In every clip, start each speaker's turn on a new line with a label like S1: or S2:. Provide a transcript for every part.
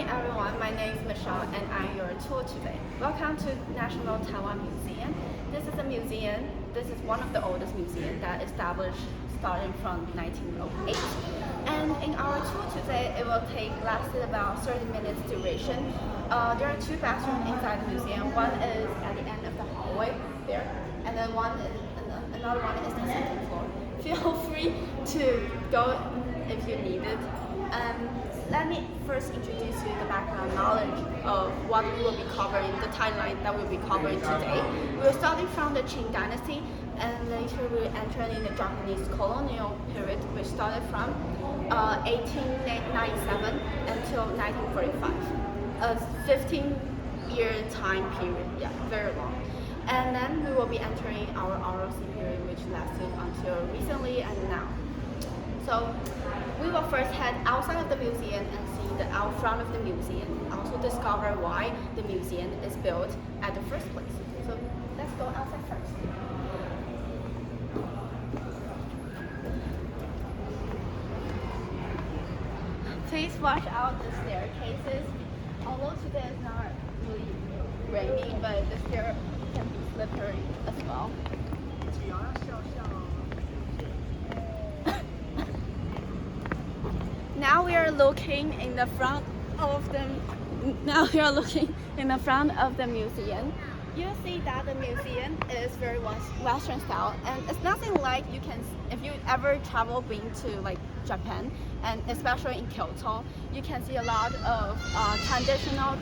S1: morning, everyone. My name is Michelle, and I'm your tour today. Welcome to National Taiwan Museum. This is a museum. This is one of the oldest museums that established starting from 1908. And in our tour today, it will take lasted about 30 minutes duration. There are two bathrooms inside the museum. One is at the end of the hallway there, and then another one is the second floor. Feel free to go if you need it. Let me first introduce you the background knowledge of what we will be covering, the timeline that we'll be covering today. We're starting from the Qing Dynasty, and later we're entering in the Japanese colonial period, which started from 1897 until 1945. A 15-year time period, yeah, very long. And then we will be entering our ROC period, which lasted until recently and now. So we will first head outside of the museum and see the out front of the museum, also discover why the museum is built at the first place. So let's go outside first. Please watch out the staircases. Although today is not really rainy, but the stair can be slippery as well. Now we are looking in the front of the. Now we are looking in the front of the museum. You see that the museum is very Western style, and it's nothing like you can. If you ever travel been to like Japan, and especially in Kyoto, you can see a lot of traditional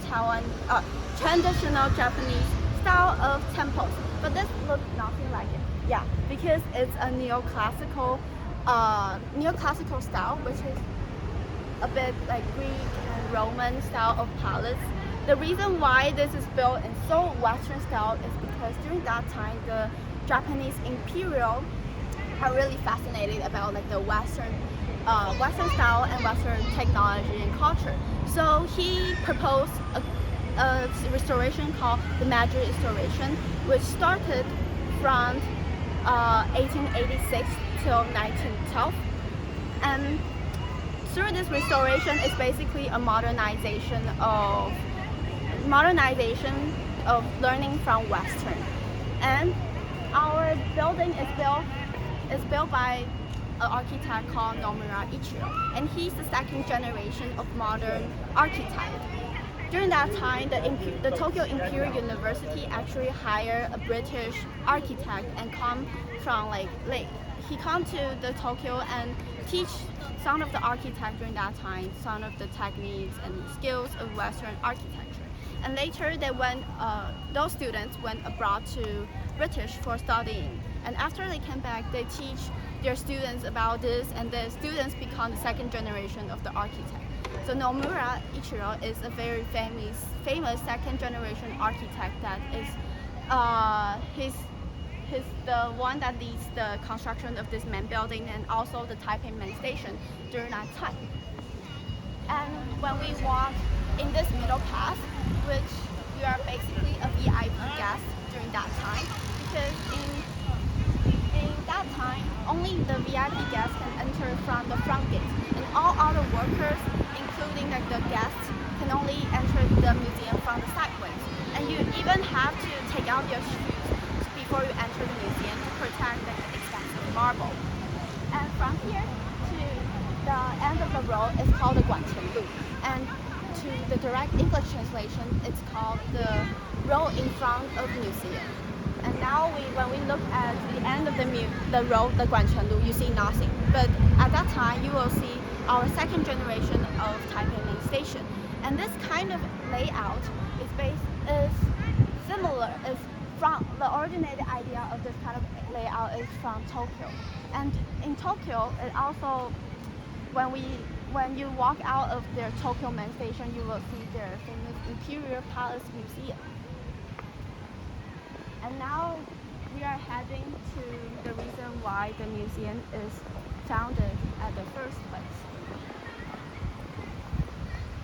S1: Japanese style of temples. But this looks nothing like it. Yeah, because it's a neoclassical style, which is a bit like Greek and Roman style of palace. The reason why this is built in so Western style is because during that time the Japanese imperial are really fascinated about like the Western style and Western technology and culture. So he proposed a restoration called the Meiji Restoration, which started from 1886 till 1912. And through this restoration is basically a modernization of learning from Western. And our building is built by an architect called Nomura Ichiro, and he's the second generation of modern architect. During that time, the Tokyo Imperial University actually hired a British architect and he come to the Tokyo and teach some of the architect during that time, some of the techniques and skills of Western architecture. And later those students went abroad to British for studying. And after they came back, they teach their students about this, and the students become the second generation of the architect. So Nomura Ichiro is a very famous second generation architect that is he's the one that leads the construction of this main building and also the Taipei main station during that time. And when we walk in this middle path, which we are basically a VIP guest during that time, because in that time only the VIP guests can enter from the front gate, and all other workers, including like the guests, can only enter the museum from the sideways. And you even have to take out your shoes before you enter the museum to protect the expensive marble. And from here to the end of the road is called the Guanchen. And to the direct English translation, it's called the road in front of the museum. And now when we look at the end of the road, the Guanchen, you see nothing. But at that time, you will see our second generation of Taipei main station. And this kind of layout is similar. From the originated idea of this kind of layout is from Tokyo. And in Tokyo, it also, when you walk out of their Tokyo main station, you will see their famous Imperial Palace Museum. And now we are heading to the reason why the museum is founded at the first place.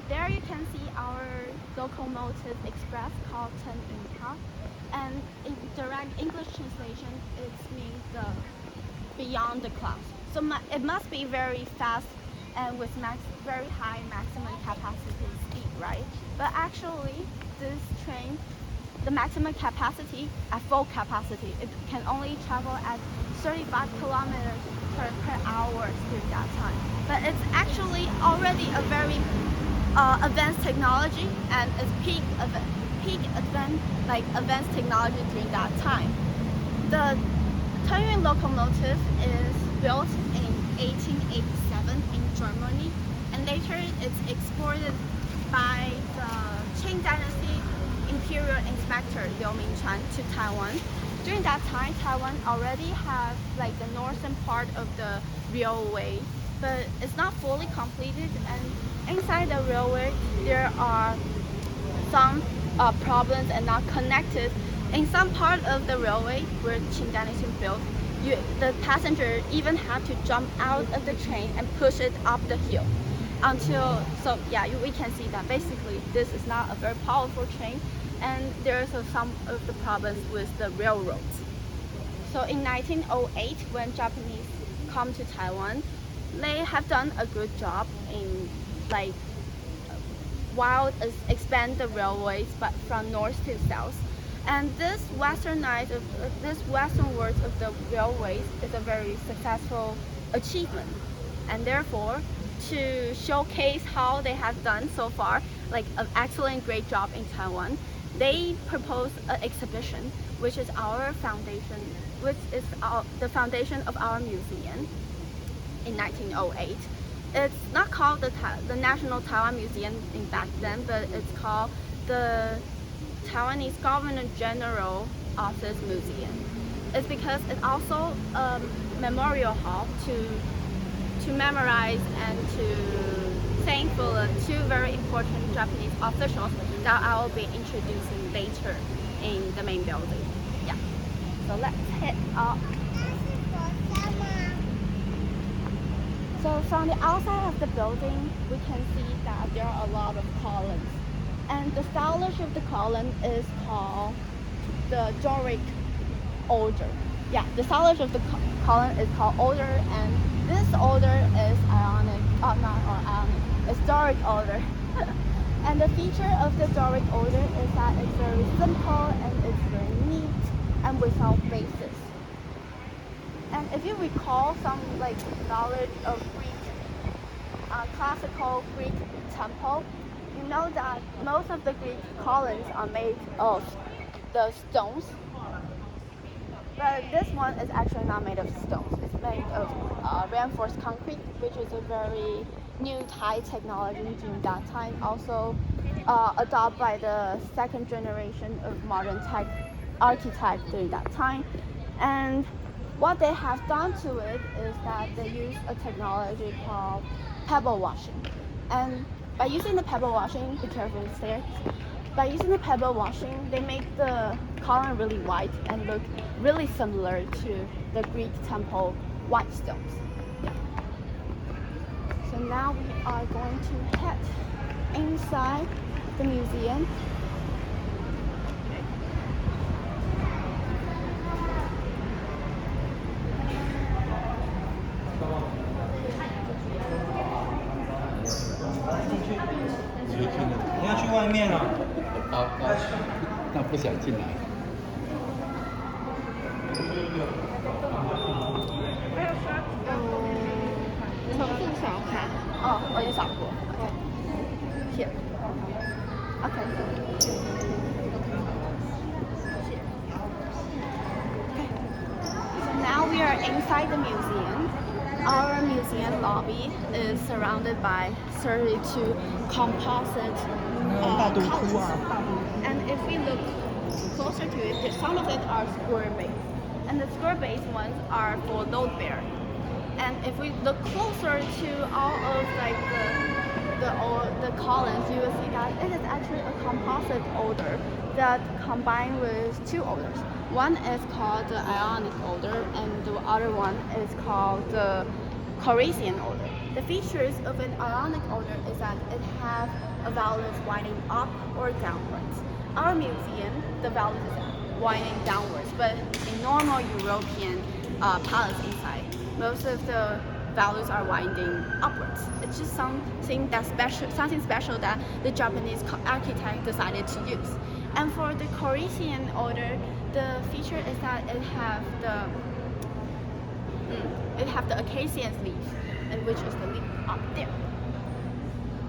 S1: There you can see our locomotive express called Ten Inka. And in direct English translation, it means the beyond the clouds. So it must be very fast and with very high maximum capacity speed, right? But actually, this train, the maximum capacity at full capacity, it can only travel at 35 kilometers per hour during that time. But it's actually already a very advanced technology, and it's advanced technology during that time. The Taiwan locomotive is built in 1887 in Germany, and later it's exported by the Qing Dynasty Imperial Inspector Liu Mingchuan to Taiwan. During that time, Taiwan already has like the northern part of the railway, but it's not fully completed, and inside the railway there are some problems and not connected. In some part of the railway where Qing Dynasty built, the passenger even have to jump out of the train and push it up the hill we can see that basically this is not a very powerful train, and there's some of the problems with the railroads. So in 1908, when Japanese come to Taiwan, they have done a good job in while expand the railways, but from north to south. And this westernwards of the railways is a very successful achievement. And therefore, to showcase how they have done so far, like an excellent, great job in Taiwan, they proposed an exhibition, which is our foundation, the foundation of our museum in 1908. It's not called the National Taiwan Museum back then, but it's called the Taiwanese Governor General Office Museum. It's because it's also a memorial hall to memorize and to thank for two very important Japanese officials that I will be introducing later in the main building. Yeah. So let's head up. So from the outside of the building, we can see that there are a lot of columns. And the stylage of the column is called the Doric order. Yeah, the stylage of the column is called order, and this order is it's Doric order. And the feature of the Doric order is that it's very simple and it's very neat and without bases. And if you recall some knowledge of classical Greek temple, you know that most of the Greek columns are made of the stones. But this one is actually not made of stones. It's made of reinforced concrete, which is a very new Thai technology during that time. Also adopted by the second generation of modern tech architects during that time. And what they have done to it is that they use a technology called pebble washing. And by using the pebble washing, be careful with the stairs. By using the pebble washing, they make the column really white and look really similar to the Greek temple white stones. Yeah. So now we are going to head inside the museum.
S2: 你要去外面啊？
S3: 那不想进来。
S1: 重复小卡。哦，我已经扫过。Here. Okay. So now we are inside the museum. Our museum lobby is surrounded by 32 composite columns. And if we look closer to it, some of it are square base. And the square base ones are for load bearing. And if we look closer to all of the columns, you will see that it is actually a composite order that combined with two orders. One is called the Ionic order, and the other one is called the Corinthian order. The features of an Ionic order is that it has a vowels winding up or downwards. Our museum, the vowels is winding downwards, but in normal European palace inside, most of the values are winding upwards. It's just something special that the Japanese architect decided to use. And for the Corinthian order, the feature is that it have the acacia leaf, and which is the leaf up there.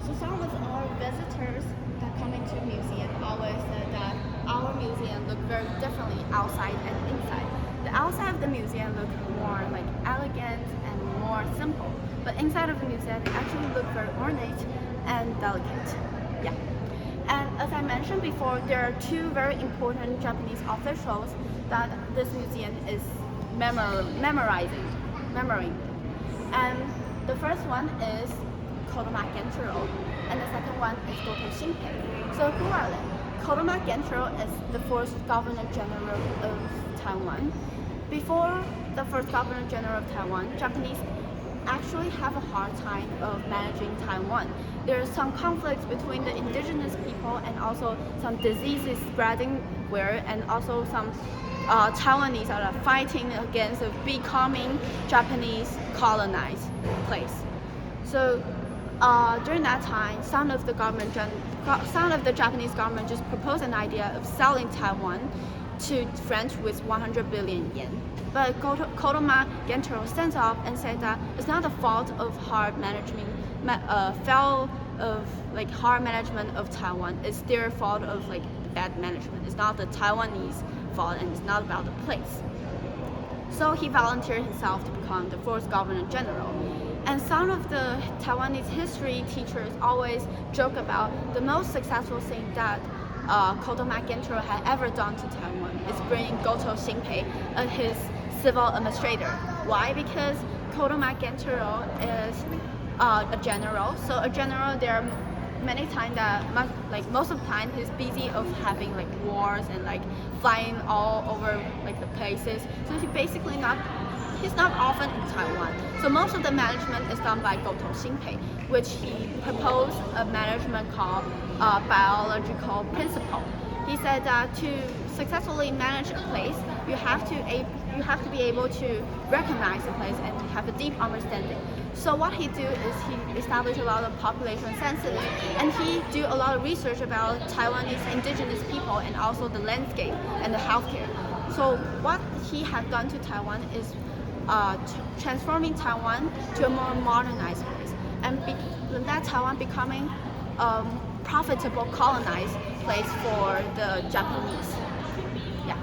S1: So some of our visitors that come into museum always said that our museum look very differently outside and inside. The outside of the museum look more like elegant and more simple, but inside of the museum it actually look very ornate and delicate. Yeah. And as I mentioned before, there are two very important Japanese officials that this museum is memorizing. And the first one is Kodama Genshiro, and the second one is Goto Shinpei. So who are they? Kodama Genshiro is the first Governor General of Taiwan. Before the first Governor General of Taiwan, Japanese actually have a hard time of managing Taiwan. There are some conflicts between the indigenous people and also some diseases spreading where, and also some Taiwanese are fighting against a becoming Japanese colonized place. So during that time, some of the Japanese government just proposed an idea of selling Taiwan to French with 100 billion yen. But Kodama Genshiro stands up and said that it's not the fault of hard management of Taiwan. It's their fault of bad management. It's not the Taiwanese fault, and it's not about the place. So he volunteered himself to become the first Governor General. And some of the Taiwanese history teachers always joke about the most successful thing that Kodama Genshiro had ever done to Taiwan is bringing Goto Shinpei as his civil administrator. Why? Because Kodama Genshiro is a general. So a general, there are many times that most of the time he's busy of having wars and flying all over the places. So he's not often in Taiwan. So most of the management is done by Goto Shinpei, which he proposed a management called biological principle. He said that to successfully manage a place, you have to be able to recognize the place and have a deep understanding. So what he do is he established a lot of population census, and he do a lot of research about Taiwanese indigenous people and also the landscape and the healthcare. So what he had done to Taiwan is transforming Taiwan to a more modernized place, and that Taiwan becoming a profitable colonized place for the Japanese. Yeah,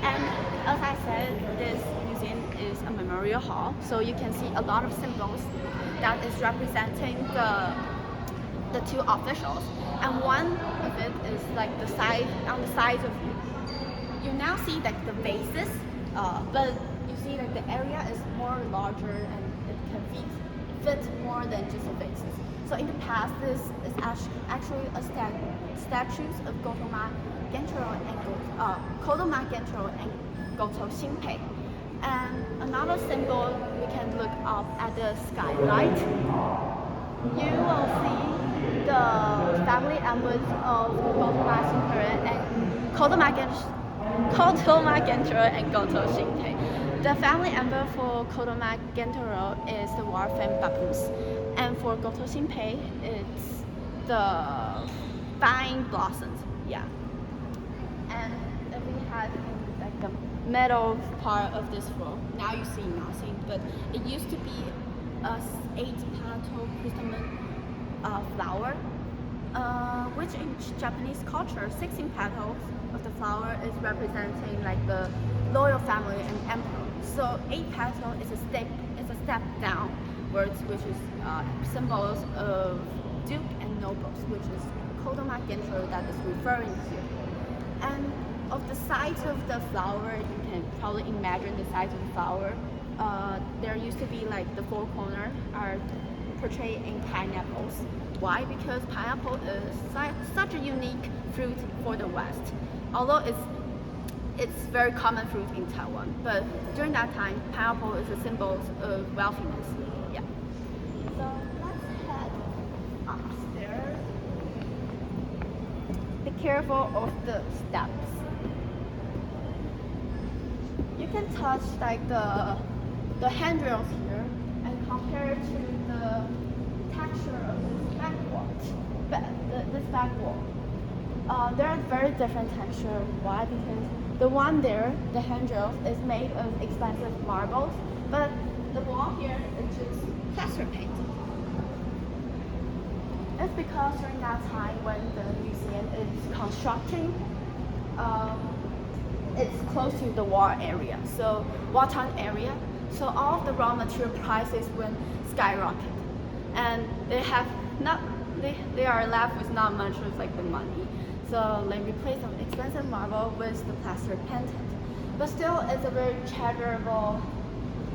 S1: and as I said, this museum is a memorial hall, so you can see a lot of symbols that is representing the two officials, and one of it is on the sides of you now see the vases, but you see the area is more larger and it can fit more than just the vases. So in the past, this is actually a statues of Kodama Genshiro and Goto Shinpei. And another symbol, we can look up at the skylight. You will see the family emblems of Kodama Genshiro and Goto Shinpei. The family emblem for Kodama Genshiro is the war-famed baboons, and for Goto Shinpei, it's the vine blossoms. Yeah. And we have the middle part of this floor. Now you see nothing, but it used to be a 8-petal chrysanthemum flower, which in Japanese culture, 16 petals of the flower is representing the royal family and emperor. So 8 petals is a step downwards, which is symbols of duke and nobles, which is Kodama Genshiro that is referring here. And of the sides of the flower, you can probably imagine the sides of the flower. There used to be the four corners are portrayed in pineapples. Why? Because pineapple is such a unique fruit for the West. Although it's very common fruit in Taiwan, but during that time, pineapple is a symbol of wealthiness. Yeah. So let's head upstairs. Be careful of the steps. You can touch the handrails here and compared to the texture of this back wall, this back wall, they're very different texture. Why? Because the one there, the handrail, is made of expensive marbles, but the wall here is just plaster paint. It's because during that time when the museum is constructing, it's close to the war area, so wartime area. So all of the raw material prices will skyrocket, and they are left with not much of like the money. So they replace some expensive marble with the plaster painted. But still, it's a very treasurable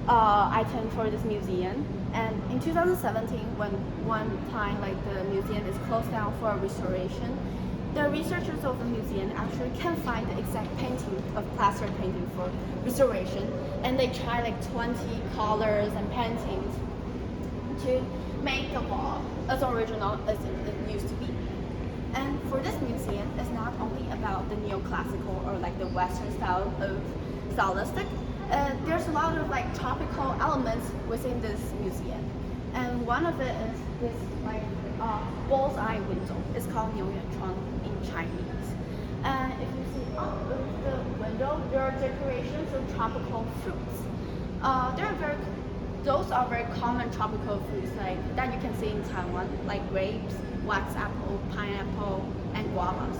S1: item for this museum. And in 2017, when one time like the museum is closed down for restoration, the researchers of the museum actually can find the exact painting of plaster painting for restoration, and they try like 20 colors and paintings to make the wall as original as it used to be. And for this museum, it's not only about the neoclassical or like the Western style of stylistic. There's a lot of like tropical elements within this museum, and one of it is this like bullseye window. It's called 牛眼窗 in Chinese. And if you see up of the window, there are decorations of tropical fruits. Those are very common tropical fruits like that you can see in Taiwan, like grapes, wax apple, pineapple, and guavas.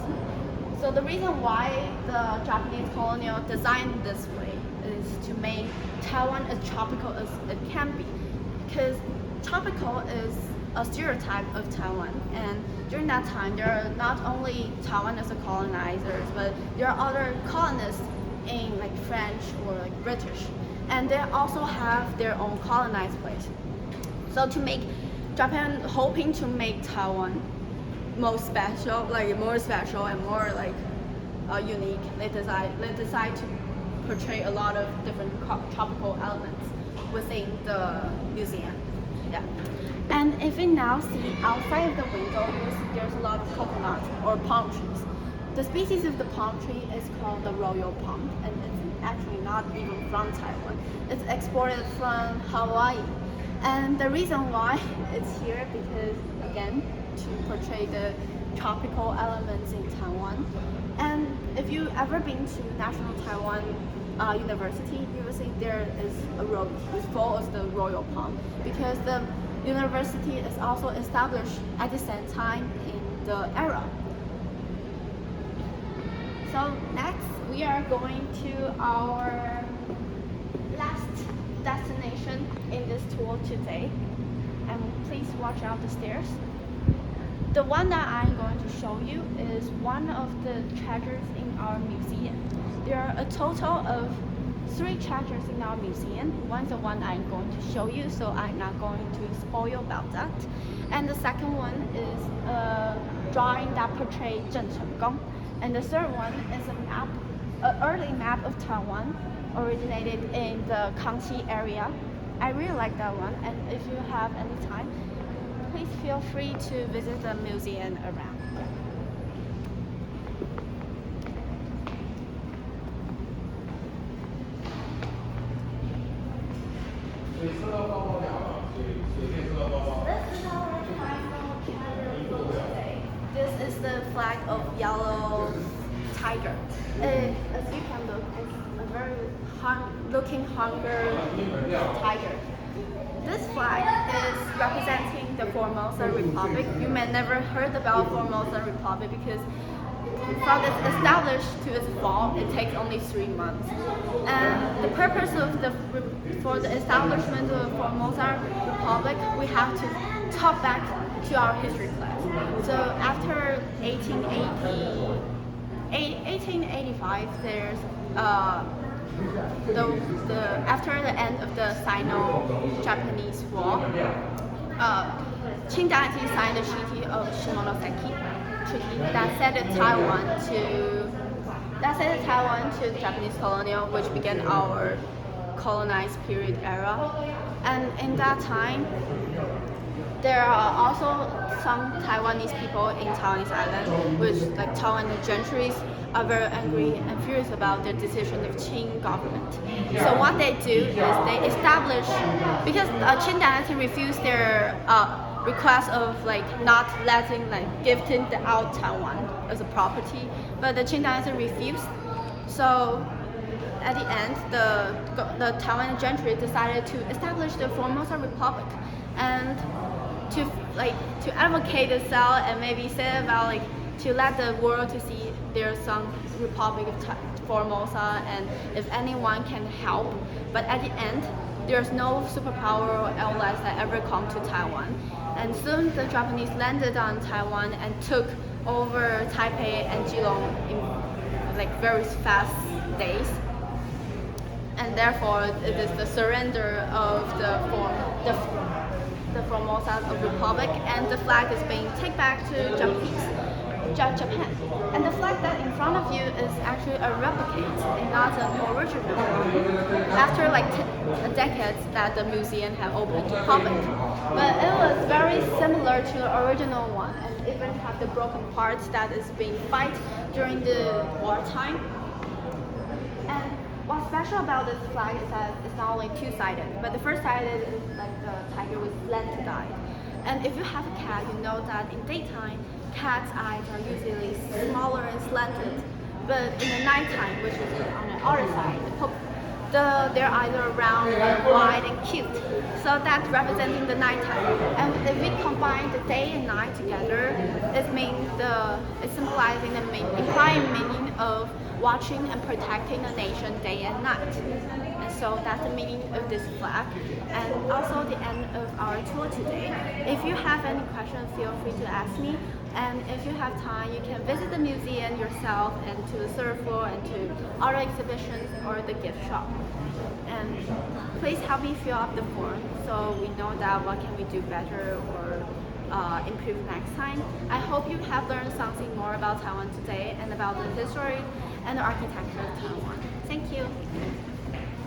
S1: So the reason why the Japanese colonial designed this way is to make Taiwan as tropical as it can be, because tropical is a stereotype of Taiwan, and during that time there are not only Taiwan as a colonizers, but there are other colonists in like French or like British, and they also have their own colonized place. So to make Japan hoping to make Taiwan more special and more like unique, they decide to portray a lot of different tropical elements within the museum. Yeah. And if we now see outside of the window, there's a lot of coconut or palm trees. The species of the palm tree is called the royal palm, and it's actually not even from Taiwan. It's exported from Hawaii. And the reason why it's here because, again, to portray the tropical elements in Taiwan. And if you've ever been to National Taiwan University, you will see there is a road which follows the royal palm, because the university is also established at the same time in the era. So next we are going to our last destination in this tour today, and please watch out the stairs. The one that I'm going to show you is one of the treasures in our museum. There are a total of 3 treasures in our museum. One's the one I'm going to show you, so I'm not going to spoil about that. And the second one is a drawing that portrays Zheng Chenggong. And the third one is an early map of Taiwan, originated in the Kangxi area. I really like that one, and if you have any time, please feel free to visit the museum around. This is our final treasure for today. This is the flag of yellow tiger. As you can look, it's a very looking hungry tiger. This flag is representing the Formosa Republic. You may never heard about Formosa Republic because from its established to its fall, it takes only 3 months. And the purpose of for the establishment of Formosa Republic, we have to talk back to our history class. So after 1885, there's after the end of the Sino-Japanese War, Qing Dynasty signed the Treaty of Shimonoseki Treaty that ceded Taiwan to the Japanese colonial, which began our colonized period era. And in that time, there are also some Taiwanese people in Taiwanese island, which like Taiwanese gentries are very angry and furious about the decision of Qing government. So what they do is they establish, because Qing dynasty refused their request of like not letting like gifting out Taiwan as a property, but the Qing dynasty refused. So at the end, the Taiwan gentry decided to establish the Formosa Republic, and to advocate itself and maybe say about like to let the world to see there's some Republic of Formosa and if anyone can help. But at the end, there's no superpower or allies that ever come to Taiwan. And soon the Japanese landed on Taiwan and took over Taipei and Geelong in like very fast days. And therefore, it is the surrender of the Formosa Republic, and the flag is being taken back to Japan. And the flag that in front of you is actually a replicate and not an original one. After like a decade that the museum have opened to public, but it was very similar to the original one, and even have the broken parts that is being fight during the wartime. And what's special about this flag is that it's not only two-sided, but the first side is like the tiger with slanted eye. And if you have a cat, you know that in daytime, cats' eyes are usually smaller and slanted. But in the nighttime, which is on the other side, their eyes are round and wide and cute. So that's representing the nighttime. And if we combine the day and night together, it's symbolizing the implied meaning of watching and protecting a nation day and night. And so that's the meaning of this flag. And also the end of our tour today. If you have any questions, feel free to ask me. And if you have time, you can visit the museum yourself and to the third floor and to other exhibitions or the gift shop. And please help me fill up the form so we know that what can we do better or improve next time. I hope you have learned something more about Taiwan today and about the history and the architecture of Taiwan.